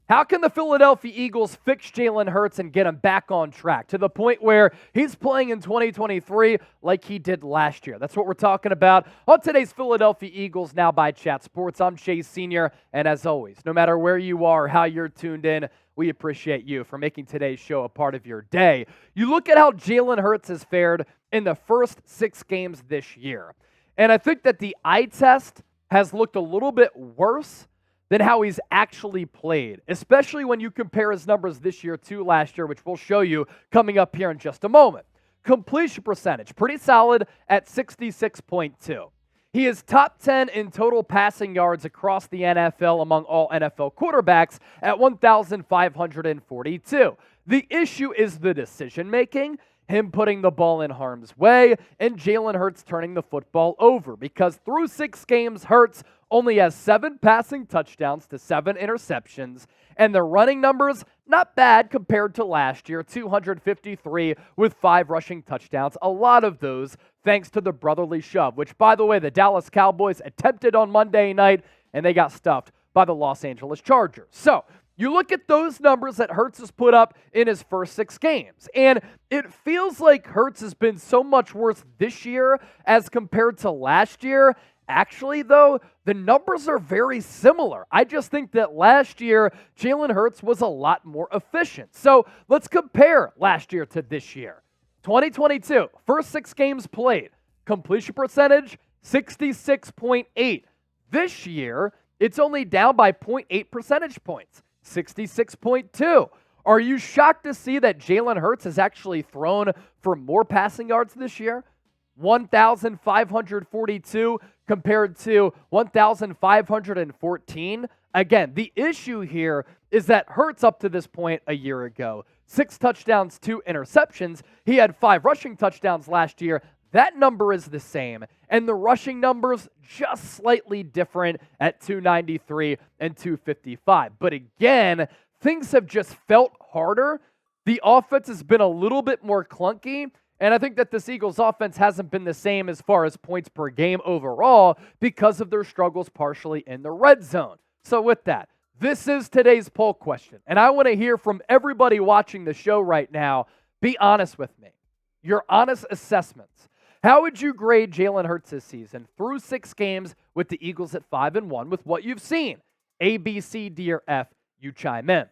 How can the Philadelphia Eagles fix Jalen Hurts and get him back on track to the point where he's playing in 2023 like he did last year? That's what we're talking about on today's Philadelphia Eagles Now by Chat Sports. I'm Chase Sr., and as always, no matter where you are, how you're tuned in, we appreciate you for making today's show a part of your day. You look at how Jalen Hurts has fared in the first 6 games this year, and I think that the eye test has looked a little bit worse than how he's actually played, especially when you compare his numbers this year to last year, which we'll show you coming up here in just a moment. Completion percentage, pretty solid at 66.2. He is top 10 in total passing yards across the NFL among all NFL quarterbacks at 1,542. The issue is the decision-making, him putting the ball in harm's way, and Jalen Hurts turning the football over, because through 6 games, Hurts only has 7 passing touchdowns to 7 interceptions, and the running numbers, not bad compared to last year, 253 with 5 rushing touchdowns, a lot of those thanks to the brotherly shove, which, by the way, the Dallas Cowboys attempted on Monday night, and they got stuffed by the Los Angeles Chargers. So, you look at those numbers that Hurts has put up in his first 6 games, and it feels like Hurts has been so much worse this year as compared to last year. Actually, though, the numbers are very similar. I just think that last year, Jalen Hurts was a lot more efficient. So let's compare last year to this year. 2022, first 6 games played, completion percentage, 66.8. This year, it's only down by 0.8 percentage points, 66.2. Are you shocked to see that Jalen Hurts has actually thrown for more passing yards this year? 1,542 compared to 1,514. Again, the issue here is that Hurts up to this point a year ago, 6 touchdowns, 2 interceptions. He had 5 rushing touchdowns last year. That number is the same, and the rushing numbers just slightly different at 293 and 255. But again, things have just felt harder. The offense has been a little bit more clunky, and I think that this Eagles offense hasn't been the same as far as points per game overall because of their struggles partially in the red zone. So with that, this is today's poll question, and I want to hear from everybody watching the show right now. Be honest with me. Your honest assessments. How would you grade Jalen Hurts this season through 6 games with the Eagles at 5-1 with what you've seen? A, B, C, D, or F, you chime in.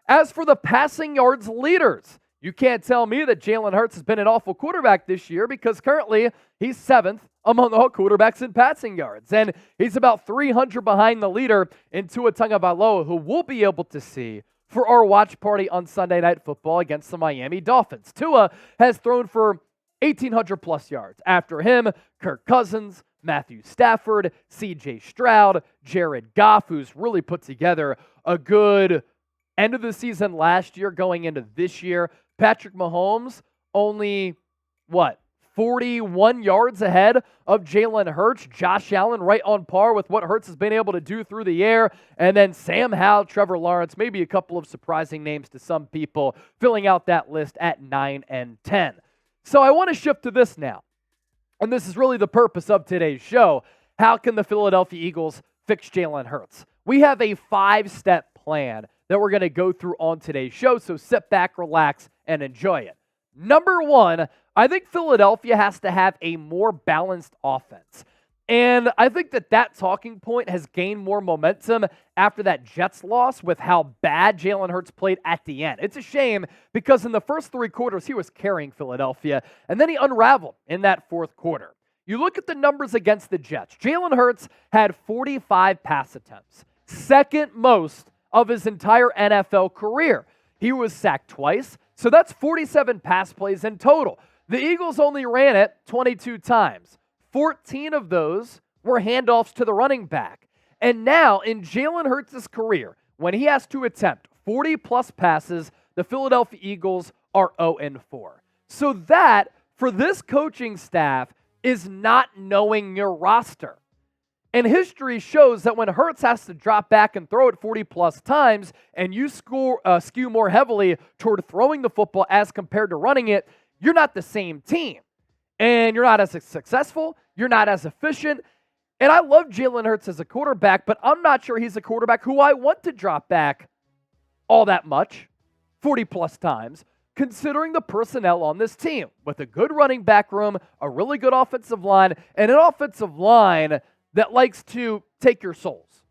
As for the passing yards leaders, you can't tell me that Jalen Hurts has been an awful quarterback this year, because currently he's 7th among all quarterbacks in passing yards. And he's about 300 behind the leader in Tua Tagovailoa, who we'll be able to see for our watch party on Sunday Night Football against the Miami Dolphins. Tua has thrown for 1,800 plus yards. After him, Kirk Cousins, Matthew Stafford, CJ Stroud, Jared Goff, who's really put together a good end of the season last year going into this year. Patrick Mahomes only, 41 yards ahead of Jalen Hurts. Josh Allen right on par with what Hurts has been able to do through the air. And then Sam Howell, Trevor Lawrence, maybe a couple of surprising names to some people, filling out that list at 9 and 10. So I want to shift to this now. And this is really the purpose of today's show. How can the Philadelphia Eagles fix Jalen Hurts? We have a 5-step plan that we're going to go through on today's show, so sit back, relax, and enjoy it. Number 1, I think Philadelphia has to have a more balanced offense. And I think that talking point has gained more momentum after that Jets loss with how bad Jalen Hurts played at the end. It's a shame because in the first 3 quarters, he was carrying Philadelphia, and then he unraveled in that 4th quarter. You look at the numbers against the Jets. Jalen Hurts had 45 pass attempts, 2nd most of his entire NFL career. He was sacked twice, so that's 47 pass plays in total. The Eagles only ran it 22 times. 14 of those were handoffs to the running back. And now, in Jalen Hurts' career, when he has to attempt 40-plus passes, the Philadelphia Eagles are 0-4. So that, for this coaching staff, is not knowing your roster. And history shows that when Hurts has to drop back and throw it 40-plus times, and you skew more heavily toward throwing the football as compared to running it, you're not the same team. And you're not as successful, you're not as efficient. And I love Jalen Hurts as a quarterback, but I'm not sure he's a quarterback who I want to drop back all that much, 40-plus times, considering the personnel on this team, with a good running back room, a really good offensive line, and an offensive line that likes to take your souls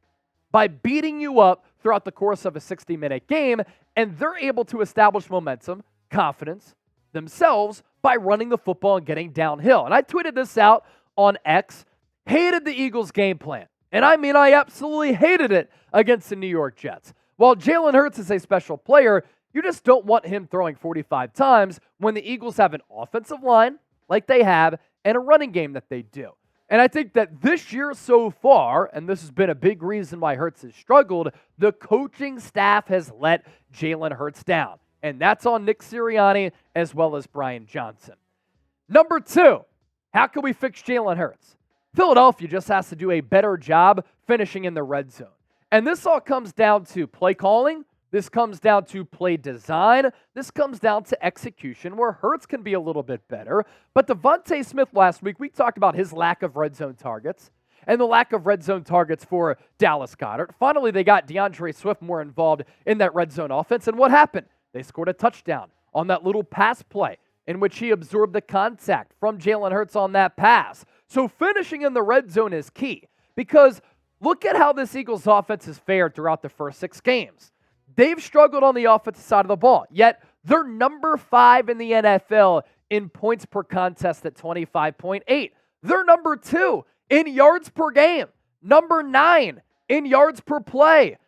by beating you up throughout the course of a 60-minute game, and they're able to establish momentum, confidence themselves by running the football and getting downhill. And I tweeted this out on X, hated the Eagles' game plan. And I mean, I absolutely hated it against the New York Jets. While Jalen Hurts is a special player, you just don't want him throwing 45 times when the Eagles have an offensive line like they have and a running game that they do. And I think that this year so far, and this has been a big reason why Hurts has struggled, the coaching staff has let Jalen Hurts down. And that's on Nick Sirianni as well as Brian Johnson. Number 2, how can we fix Jalen Hurts? Philadelphia just has to do a better job finishing in the red zone. And this all comes down to play calling. This comes down to play design. This comes down to execution, where Hurts can be a little bit better. But Devontae Smith last week, we talked about his lack of red zone targets and the lack of red zone targets for Dallas Goedert. Finally, they got DeAndre Swift more involved in that red zone offense. And what happened? They scored a touchdown on that little pass play in which he absorbed the contact from Jalen Hurts on that pass. So finishing in the red zone is key, because look at how this Eagles offense has fared throughout the first 6 games. They've struggled on the offensive side of the ball, yet they're number 5 in the NFL in points per contest at 25.8. They're number 2 in yards per game, number 9 in yards per play,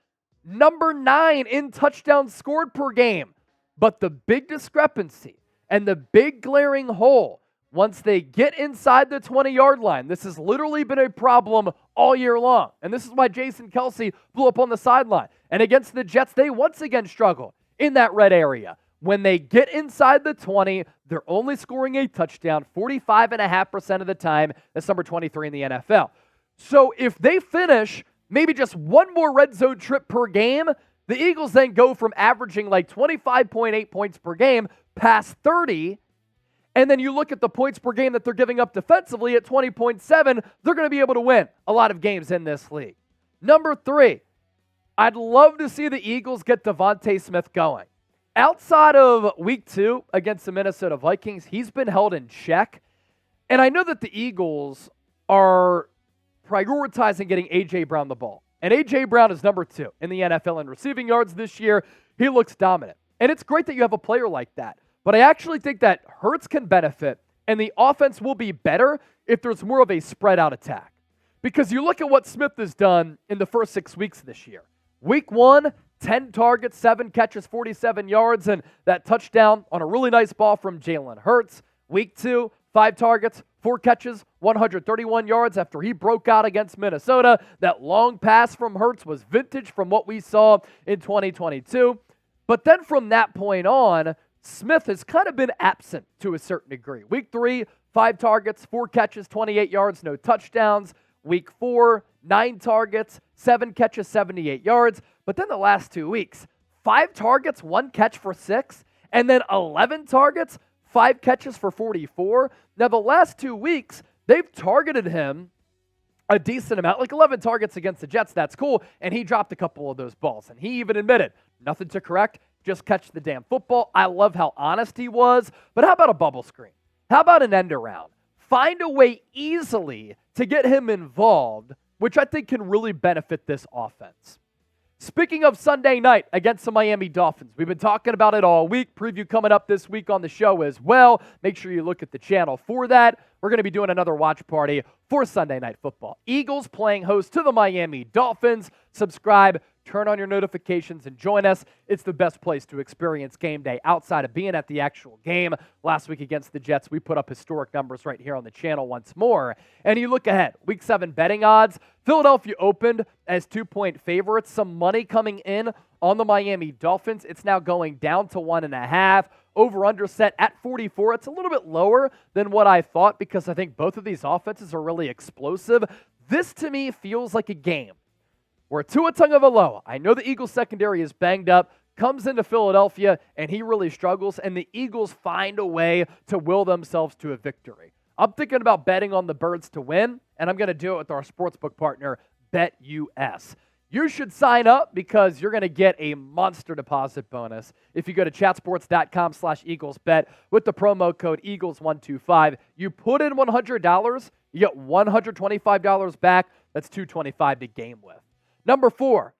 number 9 in touchdowns scored per game. But the big discrepancy and the big glaring hole, once they get inside the 20-yard line, this has literally been a problem all year long. And this is why Jason Kelce blew up on the sideline. And against the Jets, they once again struggle in that red area. When they get inside the 20, they're only scoring a touchdown 45.5% of the time. That's number 23 in the NFL. So if they finish maybe just one more red zone trip per game, the Eagles then go from averaging like 25.8 points per game past 30. And then you look at the points per game that they're giving up defensively at 20.7, they're going to be able to win a lot of games in this league. Number 3, I'd love to see the Eagles get Devontae Smith going. Outside of week 2 against the Minnesota Vikings, he's been held in check. And I know that the Eagles are prioritizing getting A.J. Brown the ball. And A.J. Brown is number 2 in the NFL in receiving yards this year. He looks dominant. And it's great that you have a player like that. But I actually think that Hurts can benefit, and the offense will be better if there's more of a spread out attack. Because you look at what Smith has done in the first 6 weeks this year. Week 1, 10 targets, 7 catches, 47 yards, and that touchdown on a really nice ball from Jalen Hurts. Week 2, 5 targets, 4 catches, 131 yards after he broke out against Minnesota. That long pass from Hurts was vintage from what we saw in 2022. But then from that point on, Smith has kind of been absent to a certain degree. Week 3, 5 targets, 4 catches, 28 yards, no touchdowns. Week 4, 9 targets, 7 catches, 78 yards. But then the last 2 weeks, 5 targets, 1 catch for 6, and then 11 targets, 5 catches for 44. Now, the last 2 weeks, they've targeted him a decent amount, like 11 targets against the Jets. That's cool. And he dropped a couple of those balls. And he even admitted, nothing to correct, just catch the damn football. I love how honest he was. But how about a bubble screen? How about an end around? Find a way easily to get him involved, which I think can really benefit this offense. Speaking of Sunday night against the Miami Dolphins, we've been talking about it all week. Preview coming up this week on the show as well. Make sure you look at the channel for that. We're going to be doing another watch party for Sunday Night Football. Eagles playing host to the Miami Dolphins. Subscribe, turn on your notifications, and join us. It's the best place to experience game day outside of being at the actual game. Last week against the Jets, we put up historic numbers right here on the channel once more. And you look ahead, Week 7 betting odds. Philadelphia opened as 2-point favorites. Some money coming in on the Miami Dolphins. It's now going down to 1.5. Over-under set at 44. It's a little bit lower than what I thought because I think both of these offenses are really explosive. This, to me, feels like a game where Tua Tagovailoa, I know the Eagles secondary is banged up, comes into Philadelphia, and he really struggles, and the Eagles find a way to will themselves to a victory. I'm thinking about betting on the Birds to win, and I'm going to do it with our sportsbook partner, BetUS. you should sign up because you're going to get a monster deposit bonus if you go to chatsports.com/EaglesBet with the promo code Eagles125. You put in $100, you get $125 back. That's $225 to game with. Number 4,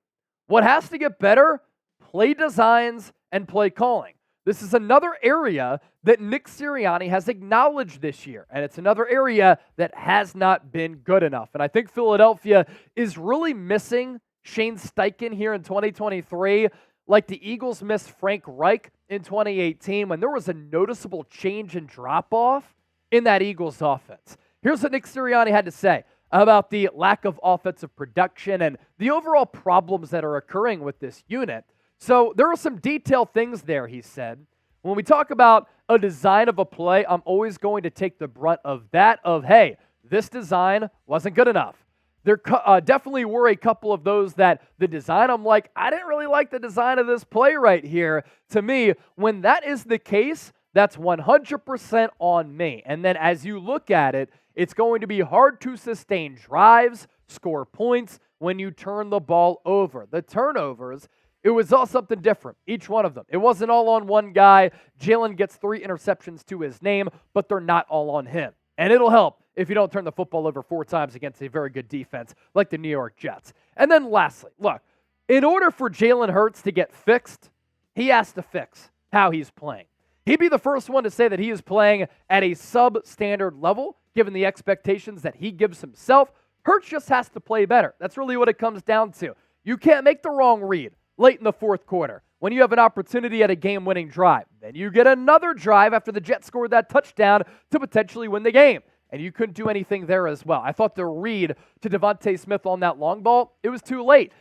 what has to get better? Play designs and play calling. This is another area that Nick Sirianni has acknowledged this year, and it's another area that has not been good enough. And I think Philadelphia is really missing Shane Steichen here in 2023, like the Eagles missed Frank Reich in 2018 when there was a noticeable change and drop-off in that Eagles offense. Here's what Nick Sirianni had to say about the lack of offensive production and the overall problems that are occurring with this unit. So there are some detailed things there, he said. When we talk about a design of a play, I'm always going to take the brunt of that, hey, this design wasn't good enough. There definitely were a couple of those that the design, I'm like, I didn't really like the design of this play right here. To me, when that is the case, that's 100% on me. And then as you look at it, it's going to be hard to sustain drives, score points when you turn the ball over. The turnovers, it was all something different, each one of them. It wasn't all on one guy. Jalen gets 3 interceptions to his name, but they're not all on him. And it'll help if you don't turn the football over 4 times against a very good defense like the New York Jets. And then lastly, look, in order for Jalen Hurts to get fixed, he has to fix how he's playing. He'd be the first one to say that he is playing at a substandard level, given the expectations that he gives himself. Hurts just has to play better. That's really what it comes down to. You can't make the wrong read late in the fourth quarter when you have an opportunity at a game-winning drive. Then you get another drive after the Jets scored that touchdown to potentially win the game. And you couldn't do anything there as well. I thought the read to Devontae Smith on that long ball, it was too late.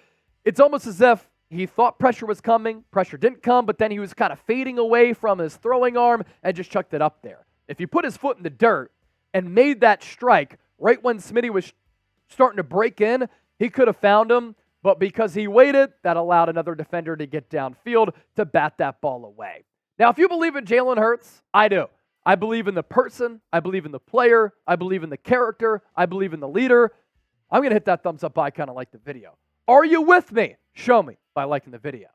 It's almost as if he thought pressure was coming. Pressure didn't come, but then he was kind of fading away from his throwing arm and just chucked it up there. If he put his foot in the dirt and made that strike right when Smitty was starting to break in, he could have found him. But because he waited, that allowed another defender to get downfield to bat that ball away. Now, if you believe in Jalen Hurts, I do. I believe in the person. I believe in the player. I believe in the character. I believe in the leader. I'm going to hit that thumbs up icon and like the video. Are you with me? Show me by liking the video.